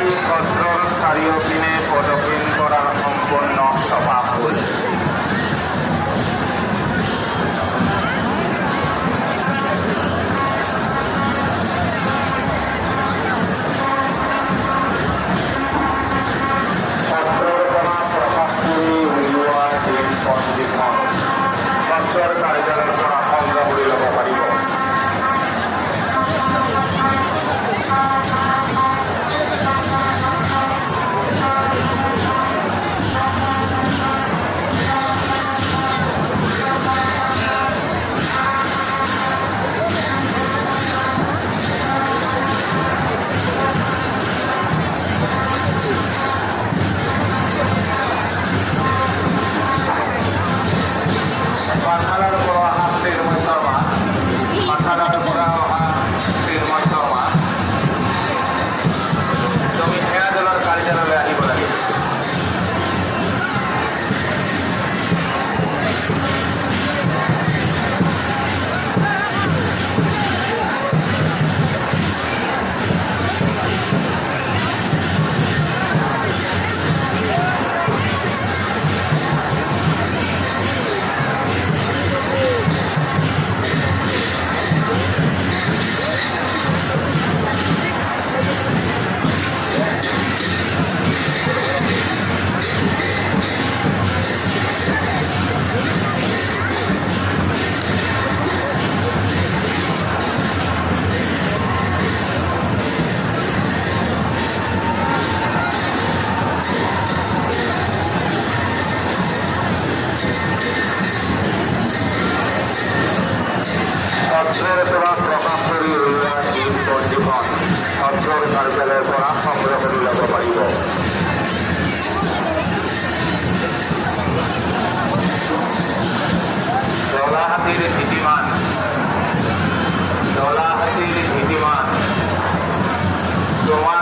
সত্ৰৰ চাৰিওপিনে প্ৰদক্ষিণ কৰাৰ সম্পূৰ্ণ চফা হ'ল। সত্ৰৰ পৰা প্ৰকাশ কৰি উলিওৱা দিন পঞ্জীখন সত্ৰৰ কাৰ্যালয়ৰ পৰা সংগ্ৰহ কৰি ল'ব পাৰিব। পাঠশালাৰ পৰা অহা তৃণমূল শৰ্মা, পাঠশালাৰ পৰা অহা তৃণমূল শৰ্মা, তুমি সেয়া দলৰ কাৰ্যালয়লৈ আহিব লাগে। সত্ৰৰ পৰা প্ৰকাশ কৰি উলিওৱা দিন পঞ্জীখন সত্ৰৰ কাৰ্যালয়ৰ পৰা সংগ্ৰহ কৰি ল'ব পাৰিব। দলাহাতীৰ নীতিমান তোমাৰ